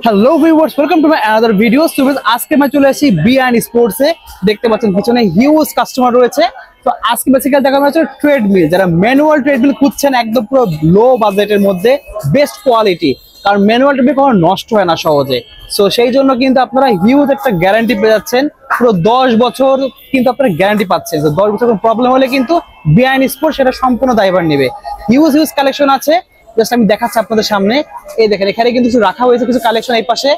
Hello viewers, welcome to my another video. So আজকে আমি চলে আসি বি&আই স্পোর্টসে। দেখতে পাচ্ছেন পিছনে হিউজ কাস্টমার রয়েছে। তো আজকে বেসিক্যালি দেখানো হচ্ছে ট্রেডমিল, যারা ম্যানুয়াল ট্রেডমিল খুঁজছেন একদম পুরো লো বাজেটের মধ্যে বেস্ট কোয়ালিটি, কারণ ম্যানুয়াল ট্রেডমিল কখনো নষ্ট হয় না সহজে। সো সেই জন্য কিন্তু আপনারা হিউজ একটা গ্যারান্টি পেয়ে যাচ্ছেন, পুরো 10 বছর কিন্তু আপনারা গ্যারান্টি পাচ্ছেন। 10 বছর কোনো প্রবলেম হলে কিন্তু বি&আই স্পোর্টস সেটা সম্পূর্ণ দায়ভার নেবে। হিউজ কালেকশন আছে, জাস্ট আমি দেখাচ্ছি আপনাদের সামনে। এই দেখেন এখানে কিন্তু কিছু রাখা হয়েছে, কিছু কালেকশন এই পাশে।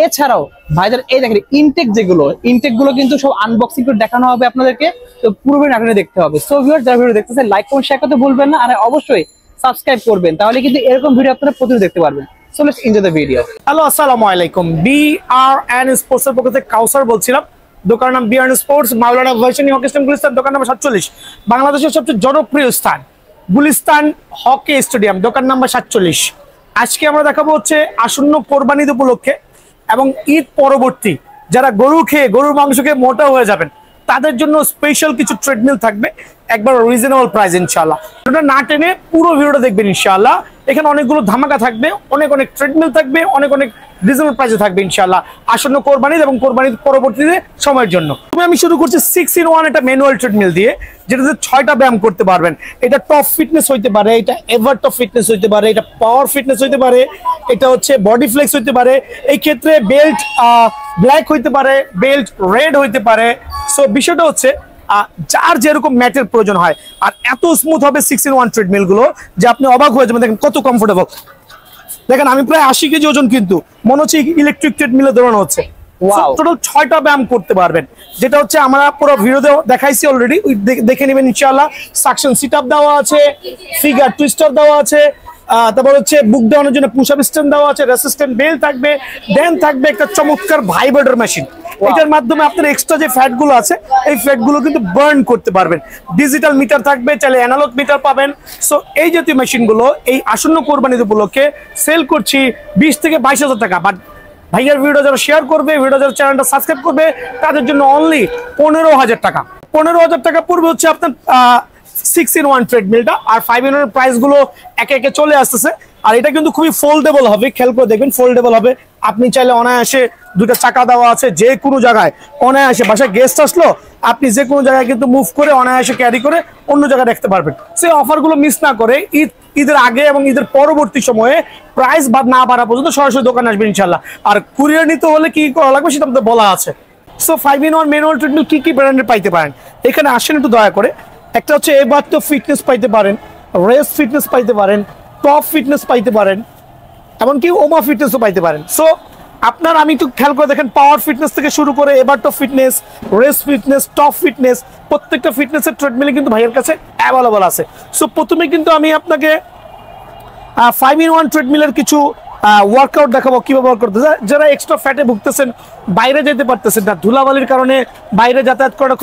এছাড়াও ভাইদের এই দেখেন ইনটেক গুলো কিন্তু সব আনবক্সিং করে দেখানো হবে আপনাদেরকে। তো পুরো ভিডিও নাটনে দেখতে হবে। সো ভিউয়ার্স, যারা ভিডিও দেখতেছেন লাইক কমেন্ট শেয়ার করতে ভুলবেন না, আর অবশ্যই সাবস্ক্রাইব করবেন, তাহলে কিন্তু এরকম ভিডিও আপনারা প্রতিদিন দেখতে পারবেন। So let's enjoy the video. Hello, আসসালামু আলাইকুম। বি&আই স্পোর্টস এর পক্ষ থেকে কাউসার বলছিলাম। দোকানের নাম বি&আই স্পোর্টস, মাওলানা ভার্সিটি হকি স্টেডিয়াম গুলিস্তান, দোকান নাম্বার 47। বাংলাদেশের সবচেয়ে জনপ্রিয় স্থান গুলিস্তান হকি স্টেডিয়াম, দোকান নাম্বার 47। আজকে আমরা দেখাবো হচ্ছে আসন্ন কোরবানি ঈদ উপলক্ষে এবং ঈদ পরবর্তী যারা গরুর মাংস খেয়ে মোটা হয়ে যাবেন তাদের জন্য স্পেশাল কিছু ট্রেডমিল থাকবে, একবার রিজনেবল প্রাইস ইনশাআল্লাহ। ওটা না টেনে পুরো ভিডিওটা দেখবেন ইনশাআল্লাহ। এখানে অনেকগুলো ধামাকা থাকবে, অনেক ট্রেডমিল থাকবে, অনেক রিজনেবল প্রাইসে থাকবে ইনশাআল্লাহ আসন্ন কোরবানি এবং কোরবানির পরবর্তীতে সময়ের জন্য। আমি শুরু করছি 6-in-1 একটা ম্যানুয়াল ট্রেডমিল দিয়ে, যেটাতে 6টা ব্যায়াম করতে পারবেন। এটা টপ ফিটনেস হইতে পারে, এটা এভার টপ ফিটনেস হইতে পারে, এটা পাওয়ার ফিটনেস হইতে পারে, এটা হচ্ছে বডি ফ্লেক্স হইতে পারে। এই ক্ষেত্রে বেল্ট ব্ল্যাক হইতে পারে, বেল্ট রেড হইতে পারে। সো বিষয়টা হচ্ছে যার যেরকম ম্যাটের প্রয়োজন হয়, আর এত স্মুথ হবে 6-in-1 ট্রেডমিল গুলো যে আপনি অবাক হয়ে যাবেন। দেখেন কত কমফোর্টেবল। দেখেন আমি প্রায় 80 কেজি ওজন, কিন্তু মনে হচ্ছে ইলেকট্রিক ট্রেডমিলে দৌড়ানো হচ্ছে। টোটাল 6টা ব্যায়াম করতে পারবেন, যেটা হচ্ছে আমরা পুরো ভিডিওতে দেখাইছি অলরেডি, দেখে নেবেন ইনশাআল্লাহ। সাকশন সিট আপ দেওয়া আছে, ফিগার টুইস্টার দেওয়া আছে, তারপর হচ্ছে বুক দেওয়ানোর জন্য পুশ আপ স্ট্যান্ড দেওয়া আছে, রেসিস্ট্যান্ট বেল্ট থাকবে, দেন থাকবে একটা চমৎকার ভাইব্রেটর মেশিন। এটার মাধ্যমে আপনার এক্সট্রা যে ফ্যাট গুলো আছে এই ফ্যাট গুলো কিন্তু বার্ন করতে পারবেন। ডিজিটাল মিটার থাকবে, চাইলে অ্যানালগ মিটার পাবেন। সো এই জাতীয় মেশিন গুলো এই আসন্ন কোরবানি উপলক্ষে সেল করছি 20 থেকে 22 হাজার টাকা। বাট ভাইয়ার ভিডিও যারা শেয়ার করবে, ভিডিও যারা চ্যানেলটা সাবস্ক্রাইব করবে, তাদের জন্য অনলি 15,000 টাকা। 15,000 টাকা পড়বে হচ্ছে আপনার 6-in-1 ট্রেডমিলটা। আর 5-in-1 প্রাইস গুলো একে একে চলে আসতেছে। আর এটা কিন্তু খুবই ফোল্ডেবল হবে, খেয়াল করে দেখবেন ফোল্ডেবল হবে। আপনি চাইলে অনায়াসে, দুটো চাকা দেওয়া আছে, যে কোনো জায়গায় অনায়াসে, বাসায় গেস্ট আসলো আপনি যে কোনো জায়গায় কিন্তু মুভ করে অনায়াসে ক্যারি করে অন্য জায়গায় রাখতে পারবেন। সেই অফারগুলো মিস না করে ঈদের আগে এবং ঈদের পরবর্তী সময়ে প্রাইস না বাড়া পর্যন্ত সরাসরি দোকানে আসবেন ইনশাল্লাহ। আর কুরিয়ার নিতে হলে কি করা লাগবে সেটা আমাদের বলা আছে। সো 5-in-1 ম্যানুয়াল ট্রেডমিল কি ব্র্যান্ডের পাইতে পারেন এখানে আসেন একটু দয়া করে। একটা হচ্ছে এবার তো ফিটনেস পাইতে পারেন, রেস ফিটনেস পাইতে পারেন, টপ ফিটনেস পাইতে পারেন, এমনকি ওমা ফিটনেসও পাইতে পারেন। সো আপনার আমি একটু খেয়াল করে দেখেন, পাওয়ার ফিটনেস থেকে শুরু করে এবার top fitness, race fitness, top fitness, প্রত্যেকটা ফিটনেসের ট্রেডমিলে কিন্তু ভাইয়ের কাছে অ্যাভেলেবল আছে। সো প্রথমে কিন্তু আমি আপনাকে 5-in-1 ট্রেডমিলের কিছু ওয়ার্কআউট দেখাবো, কিভাবে ওয়ার্ক করতে। যারা এক্সট্রা ফ্যাটে ভুগতেছেন, বাইরে যেতে পারতেছেন না, ধুলাবালির কারণে বাইরে যাতায়াত করা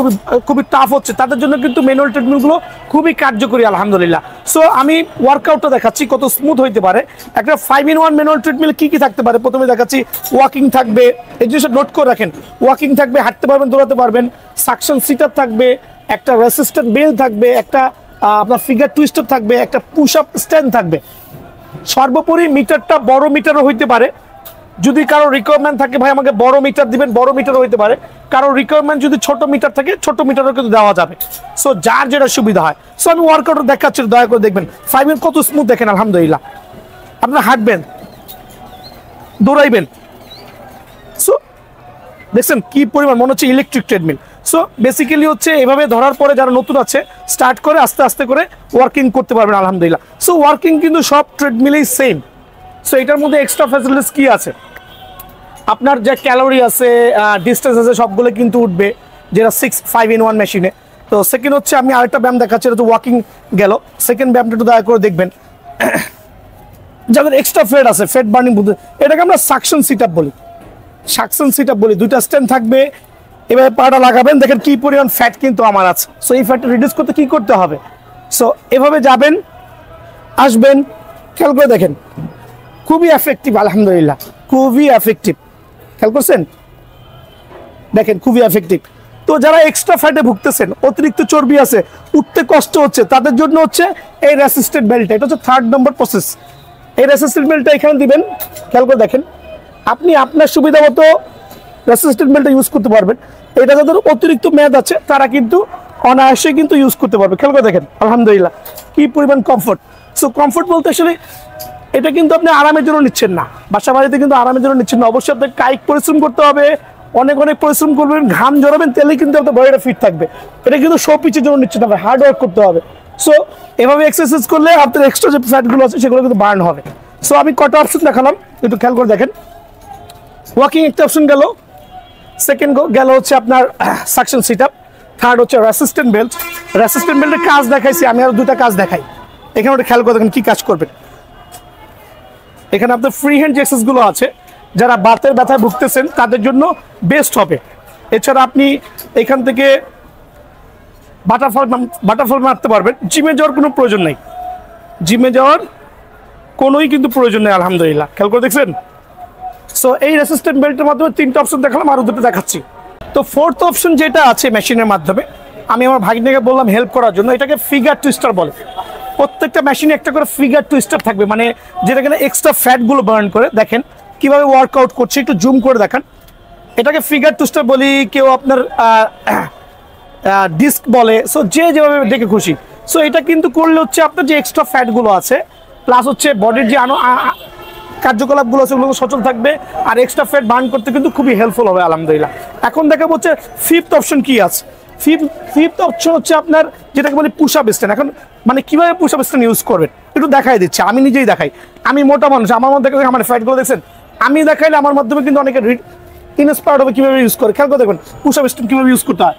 খুবই টাফ হচ্ছে, তাদের জন্য কিন্তু ম্যানুয়াল ট্রেডমিলগুলো খুবই কার্যকরী আলহামদুলিল্লাহ। সো আমি ওয়ার্কআউটটা দেখাচ্ছি কত স্মুথ হইতে পারে। একটা 5-in-1 ম্যানুয়াল ট্রেডমিল কি থাকতে পারে প্রথমে দেখাচ্ছি। ওয়াকিং থাকবে, এই জিনিসটা নোট করে রাখেন। ওয়াকিং থাকবে, হাঁটতে পারবেন, দৌড়াতে পারবেন। সাকশন সিট আপ থাকবে, একটা রেসিস্ট্যান্ট বেল্ট থাকবে, একটা আপনার ফিগার টুইস্টার থাকবে, একটা পুশ আপ স্ট্যান্ড থাকবে। সর্বোপরি মিটারটা বড় মিটারও হইতে পারে, যদি কারো রিকোয়ারমেন্ট থাকে ভাই আমাকে বড় মিটার দিবেন, বড় মিটারও হইতে পারে। কারো রিকোয়ারমেন্ট যদি ছোট মিটার থাকে, ছোট মিটারও কিন্তু দেওয়া যাবে। সো যার যেটা সুবিধা হয়। সো আমি ওয়ার্কআউট দেখাচ্ছি, দয়া করে দেখবেন। 5-in কত স্মুথ দেখেন আলহামদুলিল্লাহ। আপনার হাঁটবেন, দৌড়াইবেন, সো দেখছেন কি পরিমাণ, মনে হচ্ছে ইলেকট্রিক ট্রেডমিল। সো বেসিক্যালি হচ্ছে এভাবে ধরার পরে যারা নতুন আছে স্টার্ট করে আস্তে আস্তে করে ওয়ার্কিং করতে পারবেন আলহামদুলিল্লাহ। সো ওয়ার্কিং কিন্তু সব ট্রেডমিলেই সেম। সো এটার মধ্যে এক্সট্রা ফ্যাসিলিটিস কি আছে, আপনার যে ক্যালোরি আছে, ডিস্টেন্স আছে, সবগুলো কিন্তু উঠবে, যেটা 5-in-1 মেশিনে। তো সেকেন্ড হচ্ছে আমি আরেকটা ব্যায়াম দেখাচ্ছি, এটা তো ওয়াকিং গেল। সেকেন্ড ব্যায়ামটা একটু দয়া করে দেখবেন। যাদের এক্সট্রা ফ্যাট আছে, ফ্যাট বার্নিং বুঝতে, এটাকে আমরা সাকশন সিট আপ বলি। সাকশন সিট আপ বলি, দুইটা স্ট্যান্ড থাকবে, এভাবে পাটা লাগাবেন, দেখেন কি পরিমাণ ফ্যাট কিন্তু আমার আছে। সো এই ফ্যাটটা রিডিউস করতে কি করতে হবে। সো এভাবে যাবেন, আসবেন, খেয়াল করে দেখেন খুবই এফেক্টিভ আলহামদুলিল্লাহ, খুবই এফেক্টিভ। খেয়াল করছেন, দেখেন খুবই এফেক্টিভ। তো যারা এক্সট্রা ফ্যাটে ভুগতেছেন, অতিরিক্ত চর্বি আছে, উঠতে কষ্ট হচ্ছে, তাদের জন্য হচ্ছে এই রেসিস্ট্যান্ট বেল্ট। এটা হচ্ছে 3rd নম্বর প্রসেস। এই রেসিস্ট্যান্ট বেল্টটা এখানে দিবেন, খেয়াল করে দেখেন। আপনি আপনার সুবিধা মতো রেসিস্ট্যান্ট বেল্টটা ইউজ করতে পারবেন। এটা যাদের অতিরিক্ত মেয়াদ আছে তারা কিন্তু অনায়াসে কিন্তু ইউজ করতে পারবে। খেয়াল করে দেখেন আলহামদুলিল্লাহ কি পরিমাণ কমফোর্ট। সো কমফোর্ট বলতে আসলে এটা কিন্তু আপনি আরামের জন্য নিচ্ছেন না, বাসা বাড়িতে কিন্তু আরামের জন্য নিচ্ছেন না, অবশ্যই আপনাকে কায়িক পরিশ্রম করতে হবে, অনেক অনেক পরিশ্রম করবেন, ঘাম ঝরাবেন, তাহলেই কিন্তু আপনার বডিটা ফিট থাকবে। এটা কিন্তু শো পিচের জন্য নিচ্ছেন না, হার্ড ওয়ার্ক করতে হবে। সো এভাবে এক্সারসাইজ করলে আপনার এক্সট্রা যে ফ্যাটগুলো আছে সেগুলো কিন্তু বার্ন হবে। সো আমি কটা অপশন দেখালাম, একটু খেয়াল করে দেখেন। ওয়াকিং একটা অপশন গেল, সেকেন্ড গেল হচ্ছে আপনার সাকশন সিট আপ, থার্ড হচ্ছে রেসিস্ট্যান্ট বেল্ট। রেসিস্ট্যান্ট বেল্টের কাজ দেখাইছি, আমি আরো দুটা কাজ দেখাই। এখানে ওটা খেয়াল করে দেখেন কি কাজ করবেন। এখানে আপনার ফ্রি হ্যান্ড যে এক্সারসাইজগুলো আছে, যারা বাতের ব্যথায় ভুগতেছেন তাদের জন্য বেস্ট হবে। এছাড়া আপনি এখান থেকে বাটারফ্লাই মারতে পারবেন। জিমে যাওয়ার কোনো প্রয়োজন নেই, জিমে যাওয়ার কোনোই কিন্তু প্রয়োজন নেই আলহামদুলিল্লাহ। খেয়াল করে দেখছেন। সো এই রেসিস্ট্যান্ট বেল্টের মাধ্যমে তিনটা অপশন দেখালাম, আরো দুটো দেখাচ্ছি। তো ফোর্থ অপশন যেটা আছে মেশিনের মাধ্যমে, আমি আমার ভাগ্নিকে বললাম হেল্প করার জন্য, এটাকে ফিগার টুইস্টার বলে। প্রত্যেকটা মেশিনে একটা করে ফিগার টুইস্টার থাকবে, মানে যেটা কিনা এক্সট্রা ফ্যাটগুলো বার্ন করে। দেখেন কিভাবে ওয়ার্কআউট করছে, একটু জুম করে দেখান। এটাকে ফিগার টুইস্টার বলি, কেউ আপনার ডিস্ক বলে। সো যে যেভাবে দেখে খুশি। সো এটা কিন্তু করলে হচ্ছে আপনার যে এক্সট্রা ফ্যাটগুলো আছে প্লাস হচ্ছে বডির যে কার্যকলাপগুলো আছে ওগুলো সচল থাকবে, আর এক্সট্রা ফ্যাট বার্ন করতে কিন্তু খুবই হেল্পফুল হবে আলহামদুলিল্লাহ। এখন দেখাবো হচ্ছে ফিফথ অপশন কি আছে। ফিফথ অপশন হচ্ছে আপনার যেটাকে বলি পুশ আপ স্ট্যান্ড। এখন মানে কিভাবে পুশ আপ স্ট্যান্ড ইউজ করবেন একটু দেখাই দিচ্ছি, আমি নিজেই দেখাই। আমি মোটা মানুষ, আমার মধ্যে আমার ফ্যাটগুলো দেখছেন, আমি দেখাইলে আমার মাধ্যমে কিন্তু অনেকে ইন্সপায়ার্ড হবে কিভাবে ইউজ করে। খেয়াল করে দেখবেন পুশ আপ স্ট্যান্ড কিভাবে ইউজ করতে হয়,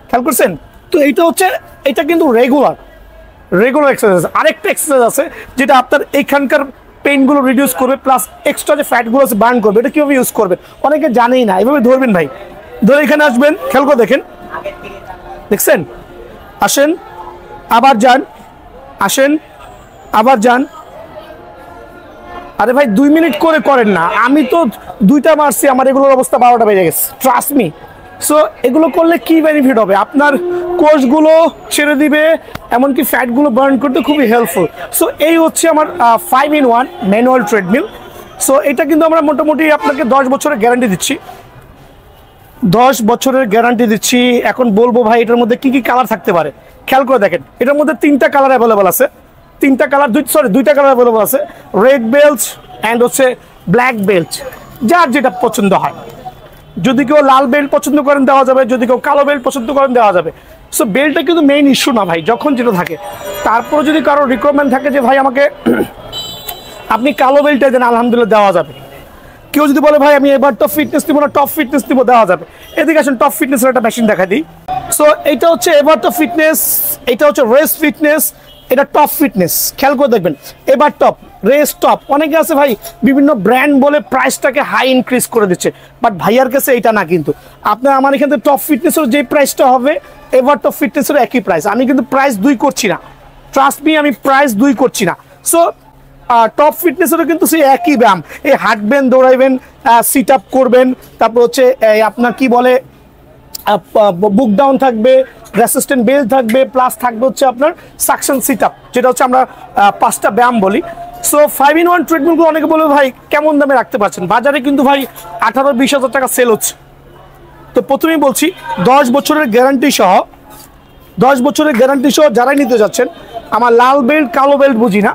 খেয়াল করছেন। তো এইটা হচ্ছে, এটা কিন্তু রেগুলার এক্সারসাইজ। আরেকটা এক্সারসাইজ আছে যেটা আপনার এইখানকার পেইনগুলো রিডিউস করবে, প্লাস এক্সট্রা যে ফ্যাটগুলো আছে বার্ন করবে। এটা কিভাবে ইউজ করবেন অনেকে জানেই না। এভাবে ধরবেন ভাই, ধরে এখানে আসবেন, খেয়াল করে দেখেন, দেখছেন, আসেন আবার যান, আসেন আবার যান। আরে ভাই 2 মিনিট করে করেন না, আমি তো 2টা মারছি, আমার এগুলোর অবস্থা 12টা বেজে গেছে, ট্রাস্ট মি। সো এগুলো করলে কি বেনিফিট হবে, আপনার কোষগুলো ছেড়ে দিবে, এমনকি ফ্যাটগুলো বার্ন করতে খুবই হেল্পফুল। সো এই হচ্ছে আমার 5-in-1 ম্যানুয়াল ট্রেডমিল। সো এটা কিন্তু আমরা মোটামুটি আপনাকে 10 বছরের গ্যারান্টি দিচ্ছি, 10 বছরের গ্যারান্টি দিচ্ছি। এখন বলবো ভাই এটার মধ্যে কি কি কালার থাকতে পারে, খেয়াল করে দেখেন। এটার মধ্যে 3টা কালার অ্যাভেলেবল আছে, 2টা কালার অ্যাভেলেবল আছে, রেড বেল্ট অ্যান্ড হচ্ছে ব্ল্যাক বেল্ট, যার যেটা পছন্দ হয়। যদি কেউ লাল বেল্ট পছন্দ করেন দেওয়া যাবে, যদি কেউ কালো বেল্ট পছন্দ করেন দেওয়া যাবে। সো বেল্টটা কিন্তু মেইন ইস্যু না ভাই, যখন যেটা থাকে। তারপরে যদি কারো রিকোয়ারমেন্ট থাকে যে ভাই আমাকে আপনি কালো বেল্টটা দেন, আলহামদুলিল্লাহ দেওয়া যাবে। কেউ যদি বলে ভাই আমি এবার টপ ফিটনেস দিব না, টপ ফিটনেস দিব, দেওয়া যাবে। এদিকে আসেন টপ ফিটনেসের একটা মেশিন দেখা দিই। সো এটা হচ্ছে এবার টপ ফিটনেস, এটা হচ্ছে রেস্ট ফিটনেস, এটা টপ ফিটনেস। খেয়াল করে দেখবেন, এবার টপ, রেস্ট টপ। অনেকে আছে ভাই বিভিন্ন ব্র্যান্ড বলে প্রাইসটাকে হাই ইনক্রিজ করে দিচ্ছে, বাট ভাইয়ার কাছে এটা না। কিন্তু আপনার আমার এখান থেকে টপ ফিটনেসের যে প্রাইসটা হবে এবার টপ ফিটনেসের একই প্রাইস। আমি কিন্তু প্রাইস 2 করছি না, ট্রাস্ট মি, আমি প্রাইস 2 করছি না। সো টপ ফিটনেসেরও কিন্তু সেই একই ব্যায়াম, এই হাঁটবেন, দৌড়াইবেন, সিট আপ করবেন, তারপর হচ্ছে আপনার কি বলে বুক ডাউন থাকবে, রেসিস্ট্যান্ট বেল্ট থাকবে, প্লাস থাকবে হচ্ছে আপনার সাকশন সিট আপ, যেটা হচ্ছে আমরা 5টা ব্যায়াম বলি। সো 5-in-1 ট্রিটমেন্টগুলো অনেকে বলবে ভাই কেমন দামে রাখতে পারছেন, বাজারে কিন্তু ভাই 18-20 হাজার টাকা সেল হচ্ছে। তো প্রথমেই বলছি 10 বছরের গ্যারান্টি সহ, 10 বছরের গ্যারান্টি সহ যারাই নিতে যাচ্ছেন, আমার লাল বেল্ট কালো বেল্ট বুঝি না,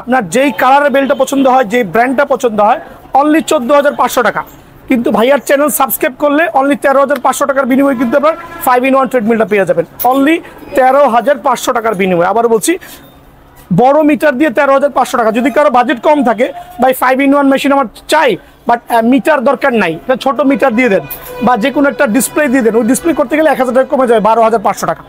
আপনার যেই কালারের বেল্টটা পছন্দ হয়, যেই ব্র্যান্ডটা পছন্দ হয়, অনলি 14,500 টাকা। কিন্তু ভাইয়ার চ্যানেল সাবস্ক্রাইব করলে অনলি 13,500 টাকার বিনিময়ে কিন্তু আপনার 5-in-1 ট্রেডমিলটা পেয়ে যাবেন, অনলি 13,500 টাকার বিনিময়ে। আবার বলছি বড় মিটার দিয়ে 13,500 টাকা। যদি কারো বাজেট কম থাকে, ভাই 5-in-1 মেশিন আমার চাই, বাট মিটার দরকার নাই, এটা ছোট মিটার দিয়ে দেন, বা যে কোনো একটা ডিসপ্লে দিয়ে দেন। ওই ডিসপ্লে করতে গেলে 1,000 টাকা কমে যায়, 12,500 টাকা।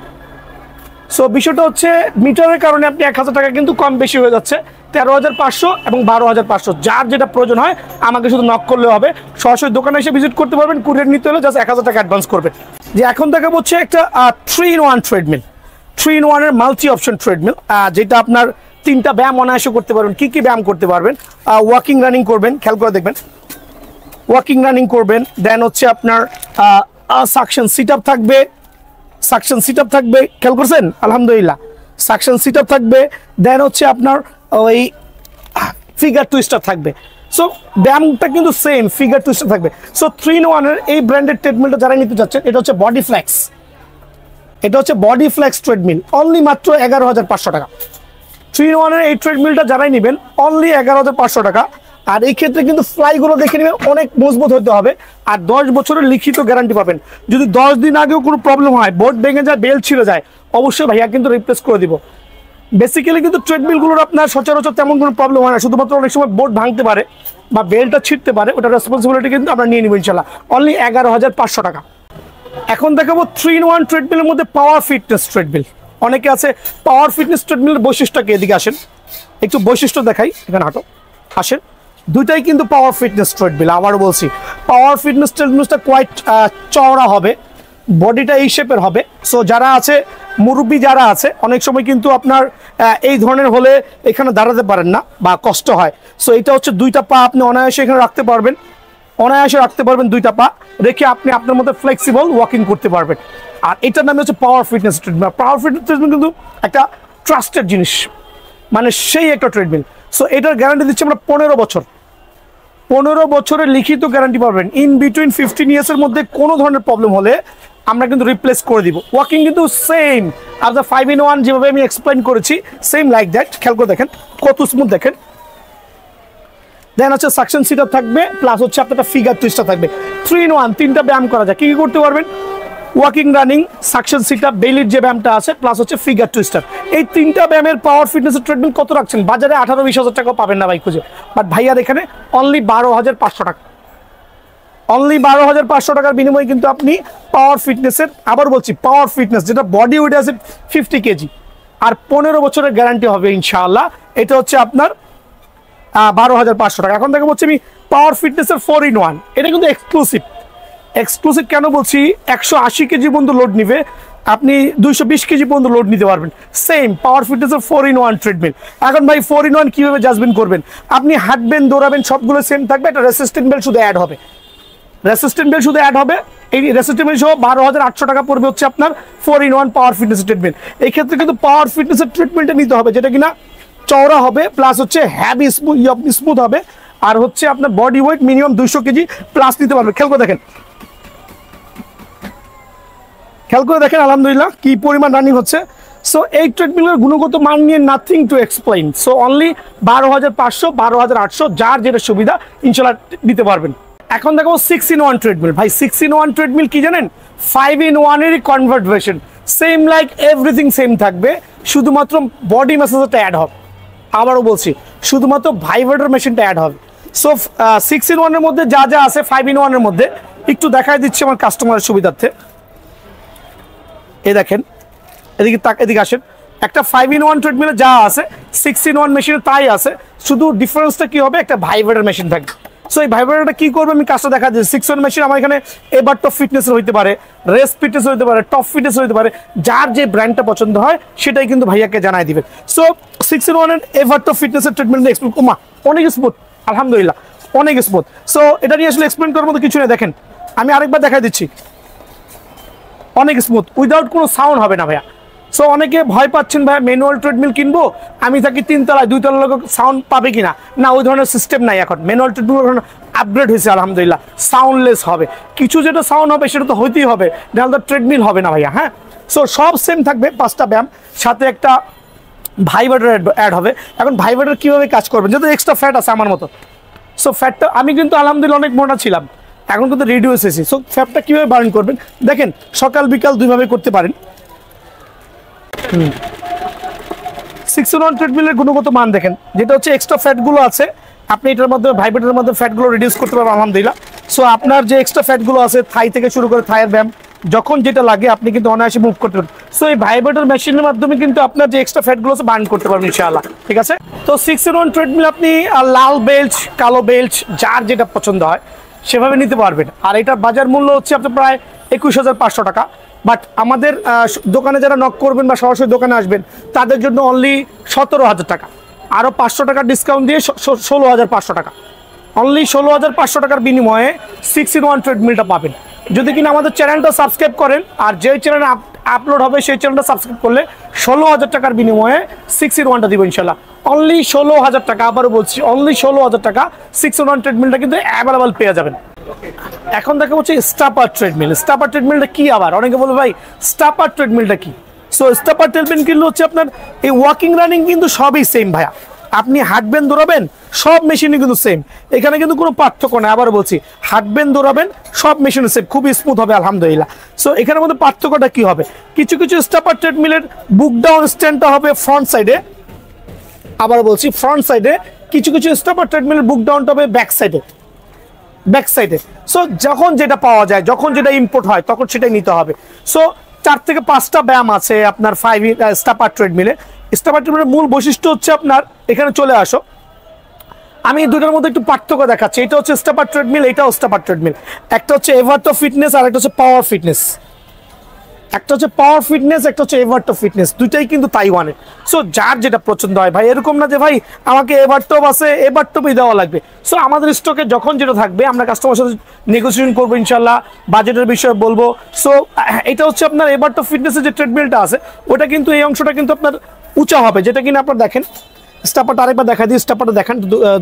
সো বিষয়টা হচ্ছে মিটারের কারণে আপনি 1,000 টাকা কিন্তু কম বেশি হয়ে যাচ্ছে, 13,500 এবং 12,500। যার যেটা প্রয়োজন হয় আমাকে শুধু নক করলে হবে, সরাসরি দোকানে এসে ভিজিট করতে পারবেন। কুরিয়ার নিতে হলে জাস্ট 1,000 টাকা অ্যাডভান্স করবেন। যে এখন দেখা হচ্ছে একটা 3-in-1 ট্রেডমিল, 3-in-1 এর মাল্টি অপশন ট্রেডমিল, যেটা আপনার 3টা ব্যায়াম অনায়াসে করতে পারবেন। কি কি ব্যায়াম করতে পারবেন, ওয়াকিং রানিং করবেন, খেয়াল করে দেখবেন, ওয়াকিং রানিং করবেন। দেন হচ্ছে আপনার সাকশন সিট আপ থাকবে, সাকশন সিট আপ থাকবে, খেয়াল করছেন আলহামদুলিল্লাহ, সাকশন সিট আপ থাকবে। দেন হচ্ছে আপনার ওই ফিগার টুইস্টার থাকবে। সো ব্যায়ামটা কিন্তু সেম, ফিগার টুইস্টার থাকবে। সো 3-in-1 এর এই ব্র্যান্ডেড ট্রেডমিলটা যারা নিতে যাচ্ছেন, এটা হচ্ছে বডি ফ্লেক্স, এটা হচ্ছে বডি ফ্লেক্স ট্রেডমিল, অনলি মাত্র 11,500 টাকা। 3-in-1 এর এই ট্রেডমিলটা যারাই নেবেন অনলি 11,500 টাকা। আর এই ক্ষেত্রে কিন্তু ফ্লাইগুলো দেখে নেবেন, অনেক মজবুত হতে হবে, আর 10 বছরের লিখিত গ্যারান্টি পাবেন। যদি 10 দিন আগেও কোনো প্রবলেম হয়, বোর্ড ভেঙে যায়, বেল্ট ছিঁড়ে যায়, অবশ্যই ভাইয়া কিন্তু রিপ্লেস করে দিব। বেসিক্যালি কিন্তু ট্রেডমিলগুলোর আপনার সচরাচর তেমন কোনো প্রবলেম হয় না, শুধুমাত্র অনেক সময় বোর্ড ভাঙতে পারে বা বেল্টটা ছিঁড়তে পারে, ওটার রেসপন্সিবিলিটি কিন্তু আমরা নিয়ে নিব ইনশাল্লাহ। অনলি 11,500 টাকা। এখন দেখাবো 3-in-1 ট্রেডমিলের মধ্যে পাওয়ার ফিটনেস ট্রেডমিল। অনেকে আছে পাওয়ার ফিটনেস ট্রেডমিলের বৈশিষ্ট্যকে, এদিকে আসেন একটু বৈশিষ্ট্য দেখাই, এখানে হাঁটো, আসেন। দুইটাই কিন্তু পাওয়ার ফিটনেস ট্রেডমিল। আবারও বলছি, পাওয়ার ফিটনেস ট্রেডমিলটা কোয়াইট চওড়া হবে, বডিটা এই শেপের হবে। সো যারা আছে মুরব্বী যারা আছে, অনেক সময় কিন্তু আপনার এই ধরনের হলে এখানে দাঁড়াতে পারেন না বা কষ্ট হয়। সো এটা হচ্ছে দুইটা পা আপনি অনায়াসে এখানে রাখতে পারবেন, অনায়াসে রাখতে পারবেন, দুইটা পা রেখে আপনি আপনার মধ্যে ফ্লেক্সিবল ওয়াকিং করতে পারবেন। আর এটার নাম হচ্ছে পাওয়ার ফিটনেস ট্রেডমিল। পাওয়ার ফিটনেস ট্রেডমিল কিন্তু একটা ট্রাস্টেড জিনিস, মানে সেই একটা ট্রেডমিল। সো এটার গ্যারান্টি দিচ্ছি আমরা 15 বছর, 15 বছরের লিখিত গ্যারান্টি পাবেন। ইন বিটুইন 15 ইয়ার্সের মধ্যে কোনো ধরনের প্রবলেম হলে আমরা কিন্তু রিপ্লেস করে দিব। ওয়াকিং কিন্তু সেম আপনার 5-in-1 যেভাবে আমি এক্সপ্লেন করেছি, সেম লাইক দ্যাট। খেয়াল করে দেখেন কত স্মুথ, দেখেন। দেন হচ্ছে সাকশন সিটার থাকবে, প্লাস হচ্ছে আপনার ফিগার টুইস্টার থাকবে। 3-in-1 তিনটা ব্যায়াম করা যায়। কি কি করতে পারবেন? ওয়াকিং, রানিং, সাকশন সিটার, বেলির যে ব্যায়ামটা আছে, প্লাস হচ্ছে ফিগার টুইস্টার। এই তিনটা ব্যায়ামের পাওয়ার ফিটনেসের ট্রেডমিল কত রাখছেন? বাজারে 18-20 হাজার টাকাও পাবেন না ভাই খুঁজে, বাট ভাইয়ার এখানে অনলি 12,500 টাকা। অনলি 12,500 টাকার বিনিময়ে কিন্তু আপনি পাওয়ার ফিটনেসের, আবার বলছি পাওয়ার ফিটনেস, যেটা বডি ওয়েট আছে 50 কেজি, আর 15 বছরের গ্যারান্টি হবে ইনশাআল্লাহ। এটা হচ্ছে আপনার 12,500 টাকা। এখন দেখে বলছি আমি পাওয়ার ফিটনেসের 4-in-1, এটা কিন্তু এক্সক্লুসিভ। এক্সক্লুসিভ কেন বলছি? 180 কেজি পর্যন্ত লোড নিবে, আপনি 220 কেজি পর্যন্ত লোড নিতে পারবেন। সেম পাওয়ার ফিটনেসের 4-in-1 ট্রেডমিল। এখন ভাই 4-in-1 কিভাবে জাজমেন্ট করবেন? আপনি হাঁটবেন, দৌড়াবেন, সবগুলো সেম থাকবে, একটা রেসিস্ট্যান্ট বেল্ট শুধু অ্যাড হবে। রেসিস্ট্যান্ট বেল্ট শুধু অ্যাড হবে। এই রেসিস্ট্যান্ট বেল্ট সহ 12,800 টাকা পড়বে হচ্ছে আপনার 4-in-1 পাওয়ার ফিটনেস ট্রিটমেন্ট। এই ক্ষেত্রে কিন্তু পাওয়ার ফিটনেসের ট্রিটমেন্টটা নিতে হবে, যেটা কিনা চওড়া হবে, প্লাস হচ্ছে হ্যাভি স্মুথ হবে, আর হচ্ছে আপনার body weight minimum 200 KG plus নিতে পারবে। খেয়াল করে দেখেন, খেয়াল করে দেখেন আলহামদুলিল্লাহ কি পরিমাণ রানিং হচ্ছে। সো এই ট্রেডমিলের গুণগত মান নিয়ে nothing to explain. So only 12,500, 12,800, যার যেটা সুবিধা ইনশাল্লাহ নিতে পারবেন। এখন দেখো 6-in-1 ট্রেডমিল। ভাই 6-in-1 ট্রেডমিল কি জানেন? 5-in-1 এরই convert version. Same like everything same থাকবে, শুধুমাত্র বডি ম্যাসাজটা অ্যাড হবে। আবারও বলছি, শুধুমাত্র ভাইব্রেটর মেশিনটা অ্যাড হবে। সো 6-in-1 এর মধ্যে যা যা আছে 5-in-1 এর মধ্যে একটু দেখাই দিচ্ছি আমার কাস্টমারের সুবিধার্থে। এই দেখেন, এদিকে আসেন। একটা 5-in-1 ট্রেডমিলে যা আছে 6-in-1 মেশিনে তাই আছে, শুধু ডিফারেন্সটা কি হবে? একটা ভাইব্রেটর মেশিন থাকবে। সো এই ভাইব্রেটরটা কি করবে আমি কাজটা দেখা দিচ্ছি। 6-in-1 মেশিন আমার এখানে এবার টপ ফিটনেসের হইতে পারে, রেস ফিটনেস হইতে পারে, টপ ফিটনেস হইতে পারে, যার যে ব্র্যান্ডটা পছন্দ হয় সেটাই কিন্তু ভাইয়াকে জানাই দিবেন। সো 6-in-1 এর এভার টপ ফিটনেসের ট্রিটমেন্ট এক্সপ্লেন, ওমা অনেক স্মুথ, আলহামদুলিল্লাহ অনেক স্মুথ। সো এটা নিয়ে আসলে এক্সপ্লেন করার মতো কিছু নেই। দেখেন আমি আরেকবার দেখা দিচ্ছি, অনেক স্মুথ, উইদাউট কোনো সাউন্ড হবে না ভাইয়া। সো অনেকে ভয় পাচ্ছেন ভাইয়া ম্যানুয়াল ট্রেডমিল কিনবো, আমি থাকি 3 তলায়, 2 তলার লোক সাউন্ড পাবে কিনা। না, ওই ধরনের সিস্টেম নাই এখন। ম্যানুয়াল ট্রেডমিল এখন আপগ্রেড হয়েছে আলহামদুলিল্লাহ, সাউন্ডলেস হবে। কিছু যেটা সাউন্ড হবে সেটা তো হইতেই হবে, নাহলে তো ট্রেডমিল হবে না ভাইয়া। হ্যাঁ, সো সব সেম থাকবে, 5টা ব্যায়াম, সাথে একটা ভাইব্রেটর অ্যাড হবে। এখন ভাইব্রেটর কীভাবে কাজ করবেন? যেহেতু এক্সট্রা ফ্যাট আছে আমার মতো, সো ফ্যাটটা আমি কিন্তু আলহামদুলিল্লাহ অনেক মোটা ছিলাম, এখন কিন্তু রিডিউস হয়েছি। সো ফ্যাটটা কীভাবে বার্ন করবেন দেখেন, সকাল বিকাল দুইভাবে করতে পারেন। 6-in-1 ট্রেডমিলের গুণগত মান দেখেন, যেটা হচ্ছে এক্সট্রা ফ্যাটগুলো আছে আপনি এটার মাধ্যমে ভাইব্রেটরের মাধ্যমে ফ্যাটগুলো রিডিউস করতে পারবেন আলহামদুলিল্লাহ। সো আপনার যে এক্সট্রা ফ্যাটগুলো আছে থাই থেকে শুরু করে থাইয়ের ব্যায়াম যখন যেটা লাগে আপনি কিন্তু অনায়াসে মুভ করতে পারবেন। সো এই ভাইব্রেটর মেশিনের মাধ্যমে কিন্তু আপনার যে এক্সট্রা ফ্যাটগুলো আছে বার্ন করতে পারবেন ইনশাআল্লাহ। ঠিক আছে, তো 6-in-1 ট্রেডমিল আপনি লাল বেল্ট, কালো বেল্ট, যার যেটা পছন্দ হয় সেভাবে নিতে পারবেন। আর এটার বাজার মূল্য হচ্ছে আপনার প্রায় 21,500 টাকা। বাট আমাদের দোকানে যারা নক করবেন বা সরাসরি দোকানে আসবেন তাদের জন্য অনলি 17,000 টাকা, আরও 500 টাকা ডিসকাউন্ট দিয়ে 16,500 টাকা। অনলি 16,500 টাকার বিনিময়ে 6-in-1 ট্রেডমিলটা পাবেন। যদি কিনা আমাদের চ্যানেলটা সাবস্ক্রাইব করেন, আর যেই চ্যানেলে আপলোড হবে সেই চ্যানেলটা সাবস্ক্রাইব করলে 16,000 টাকার বিনিময়ে 6-in-1টা দিব ইনশাল্লাহ। অনলি 16,000 টাকা, আবারও বলছি অনলি 16,000 টাকা 6-in-1 ট্রেডমিলটা কিন্তু অ্যাভেলেবল পেয়ে যাবেন। এখন দেখা হচ্ছে স্টাপার ট্রেডমিল। স্টাপার ট্রেডমিলটা কি? আবার অনেকে বলবে ভাই স্টাপার ট্রেডমিলটা কি? সো স্টাপার ট্রেডমিল কিন্তু হচ্ছে আপনার এই ওয়াকিং রানিং কিন্তু সবই সেম ভাইয়া, আপনি হাঁটবেন দৌড়াবেন সব মেশিনই কিন্তু সেম, এখানে কিন্তু কোনো পার্থক্য নেই। আবার বলছি হাঁটবেন দৌড়াবেন সব মেশিন সেম, খুবই স্মুথ হবে আলহামদুলিল্লাহ। সো এখানের মধ্যে পার্থক্যটা কি হবে? কিছু কিছু স্টাপার ট্রেডমিলের বুক ডাউন স্ট্যান্ডটা হবে ফ্রন্ট সাইডে, আবার বলছি ফ্রন্ট সাইডে, কিছু কিছু স্টাপার ট্রেডমিলের বুক ডাউনটা হবে ব্যাক সাইডে। সো যখন যেটা পাওয়া যায়, যখন যেটা ইম্পোর্ট হয় তখন সেটাই নিতে হবে। সো 4 থেকে 5টা ব্যায়াম আছে আপনার স্টাপার ট্রেডমিলে। স্টাপার ট্রেডমিলের মূল বৈশিষ্ট্য হচ্ছে আপনার, এখানে চলে আসো, আমি দুটোর মধ্যে একটু পার্থক্য দেখাচ্ছি। এটা হচ্ছে স্টাপার ট্রেডমিল, এটাও স্টাপার ট্রেডমিল। একটা হচ্ছে এভারটো ফিটনেস আর একটা হচ্ছে পাওয়ার ফিটনেস। একটা হচ্ছে পাওয়ার ফিটনেস, একটা হচ্ছে এভারটো ফিটনেস, দুইটাই কিন্তু তাইওয়ানের। সো যার যেটা পছন্দ হয় ভাই, এরকম না যে ভাই আমাকে এভারটপ আছে এভারটপই দেওয়া লাগবে। সো আমাদের স্টকে যখন যেটা থাকবে আমরা কাস্টমার সাথে নেগোসিয়েশন করবো ইনশাল্লাহ, বাজেটের বিষয়ে বলবো। সো এটা হচ্ছে আপনার এভারটপ ফিটনেসের যে ট্রেডমিলটা আছে ওটা কিন্তু এই অংশটা কিন্তু আপনার উঁচা হবে, যেটা কিনা আপনার দেখেন স্টাপারটা আরেকবার দেখা দিই, স্টাপারটা দেখান,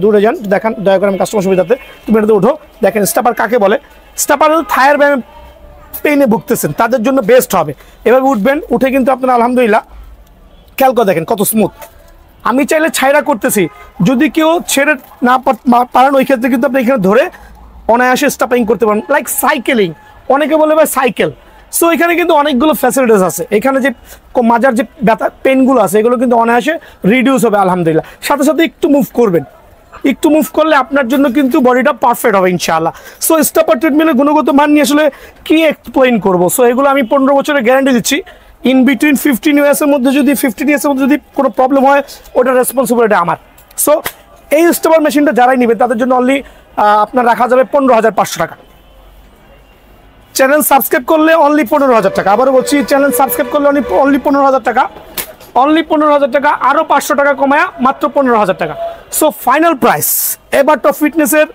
দূরে যান, দেখান দয়া করে, আমি কাস্টমার সুবিধাতে, তুমি এটাতে উঠো, দেখেন স্টাপার কাকে বলে। স্টাপার থায়ের ব্যায়াম পেইনে ভুগতেছেন তাদের জন্য বেস্ট হবে। এভাবে উঠবেন, উঠে কিন্তু আপনারা আলহামদুলিল্লাহ খেয়াল করে দেখেন কত স্মুথ। আমি চাইলে ছাইরা করতেছি, যদি কেউ ছেড়ে না পারেন ওই ক্ষেত্রে কিন্তু আপনি এখানে ধরে অনায়াসে স্টাপিং করতে পারেন, লাইক সাইকেলিং, অনেকে বলে ভাই সাইকেল। সো এখানে কিন্তু অনেকগুলো ফ্যাসিলিটিস আছে, এখানে যে মাজার যে ব্যথা পেনগুলো আছে এগুলো কিন্তু অনায়াসে রিডিউস হবে আলহামদুলিল্লাহ। সাথে সাথে একটু মুভ করবেন, একটু মুভ করলে আপনার জন্য কিন্তু বডিটা পারফেক্ট হবে ইনশাআল্লাহ। সো স্টাপার ট্রিটমেন্টের গুণগত মান নিয়ে আসলে কি এক্সপ্লেইন করবো? সো এগুলো আমি 15 বছরের গ্যারান্টি দিচ্ছি। ইন বিটুইন 15 ইয়ার্সের মধ্যে যদি কোনো প্রবলেম হয় ওটার রেসপন্সিবিলিটি আমার। সো এই স্টাপার মেশিনটা যারাই নেবে তাদের জন্য অনলি আপনার রাখা যাবে 15,500 টাকা। চ্যানেল সাবস্ক্রাইব করলে অনলি 15,000 টাকা। আবারও বলছি চ্যানেল সাবস্ক্রাইব করলে অনলি 15,000 টাকা, অনলি 15,000 টাকা, আরও 500 টাকা কমায়া মাত্র 15,000 টাকা। সো ফাইনাল প্রাইস এভারটপ ফিটনেসের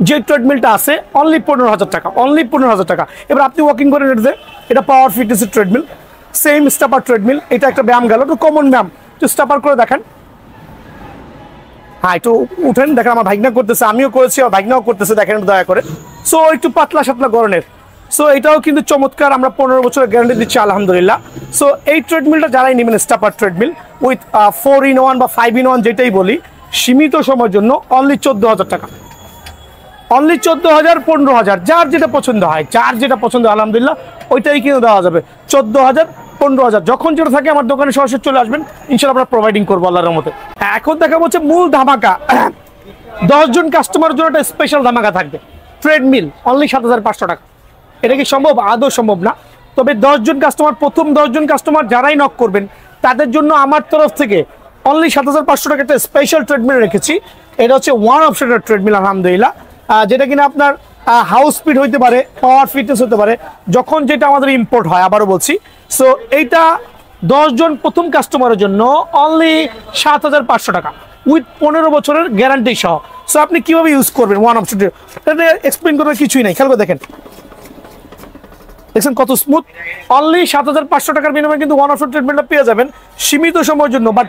যে ট্রেডমিলটা আছে অনলি 15,000 টাকা, অনলি 15,000 টাকা। এবার আপনি ওয়াকিং করে নেটে, এটা পাওয়ার ফিটনেসের ট্রেডমিল, সেম স্টাপার ট্রেডমিল। এটা একটা ব্যায়াম গেল, একটু কমন ব্যায়াম, একটু স্টাপার করে দেখেন। হ্যাঁ একটু উঠেন, দেখেন আমার ভাইগনা করতেছে, আমিও করেছি, আমার ভাইগনাও করতেছে, দেখেন দয়া করে। সো একটু পাতলা সাতলা গরনের। সো এটাও কিন্তু চমৎকার, আমরা 15 বছরের গ্যারান্টি দিচ্ছি আলহামদুলিল্লাহ। সো এই ট্রেডমিলটা যারাই নেবেন স্টাপার ট্রেডমিল উইথ 4-in-1 বা 5-in-1 যেটাই বলি, সীমিত সময়ের জন্য অনলি 14,000 টাকা, অনলি 14,000, 15,000, যার যেটা পছন্দ হয়, যার যেটা পছন্দ আলহামদুলিল্লাহ ওইটাই কিন্তু দেওয়া যাবে। 14,000, 15,000, যখন যেটা থাকে আমার দোকানে সরাসরি চলে আসবেন, ইনশাল্লাহ আমরা প্রোভাইডিং করবো আল্লাহর মতে। এখন দেখা হচ্ছে মূল ধামাকা, 10 জন কাস্টমারের জন্য একটা স্পেশাল ধামাকা থাকবে। ট্রেডমিল অনলি 7,500 টাকা। এটা কি সম্ভব? আদৌ সম্ভব না। তবে 10 জন কাস্টমার, প্রথম 10 জন কাস্টমার যারাই নক করবেন তাদের জন্য আমার তরফ থেকে অনলি 7,500 টাকা একটা স্পেশাল ট্রেডমিল রেখেছি। এটা হচ্ছে ওয়ান অপশনের ট্রেডমিল আলহামদুলিল্লাহ, যেটা কিনা আপনার হাউস স্পিড হইতে পারে, পাওয়ার ফিটনেস হতে পারে, যখন যেটা আমাদের ইম্পোর্ট হয়, আবারও বলছি। সো এইটা 10 জন প্রথম কাস্টমারের জন্য অনলি 7,500 টাকা উইথ 15 বছরের গ্যারান্টি সহ। সো আপনি কিভাবে ইউজ করবেন ওয়ান অপশন, এটা এক্সপ্লেন করার কিছুই নাই, খেয়াল করে দেখেন, দেখছেন কত স্মুথ। অনলি 7,500 টাকার বিনিময়ে কিন্তু ওয়ান অপশন ট্রিটমেন্টটা পেয়ে যাবেন সীমিত সময়ের জন্য, বাট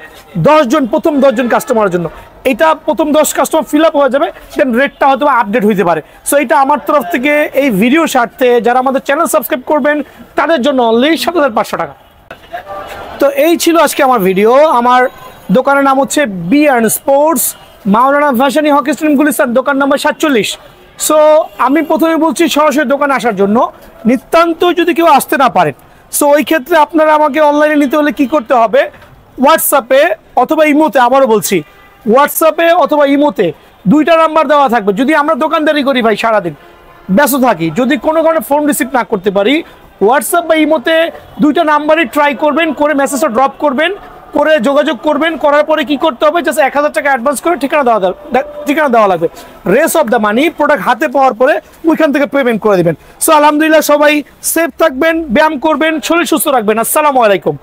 10 জন, প্রথম 10 জন কাস্টমারের জন্য। এটা প্রথম 10 কাস্টমার ফিল আপ হয়ে যাবে, দেন রেটটা হয়তো আপডেট হইতে পারে। সো এটা আমার তরফ থেকে এই ভিডিও স্বার্থে যারা আমাদের চ্যানেল সাবস্ক্রাইব করবেন তাদের জন্য অনলি 7,500 টাকা। তো এই ছিল আজকে আমার ভিডিও। আমার দোকানের নাম হচ্ছে বি&N স্পোর্টস, মাওলানা ভাসানী হকি স্টেডিয়াম, গুলিস্তান, দোকান নাম্বার 47। সো আমি প্রথমে বলছি সরাসরি দোকানে আসার জন্য, নিতান্ত যদি কেউ আসতে না পারেন, সো ওই ক্ষেত্রে আপনারা আমাকে অনলাইনে নিতে হলে কি করতে হবে, হোয়াটসঅ্যাপে অথবা ইমোতে, আবারও বলছি হোয়াটসঅ্যাপে অথবা ইমোতে 2টা নাম্বার দেওয়া থাকবে। যদি আমরা দোকানদারি করি ভাই সারাদিন ব্যস্ত থাকি, যদি কোনো কারণে ফোন রিসিভ না করতে পারি, হোয়াটসঅ্যাপ বা ইমোতে 2টা নাম্বারই ট্রাই করবেন, করে মেসেজটা ড্রপ করবেন, করে যোগাযোগ করবেন। করার পরে কি করতে হবে, জাস্ট 1,000 টাকা অ্যাডভান্স করে ঠিকানা দেওয়া লাগবে। Rest of the money product হাতে পাওয়ার পরে ওইখান থেকে পেমেন্ট করে দিবেন। সো আলহামদুলিল্লাহ, সবাই সেফ থাকবেন, ব্যায়াম করবেন, শরীর সুস্থ রাখবেন। আসসালামু আলাইকুম।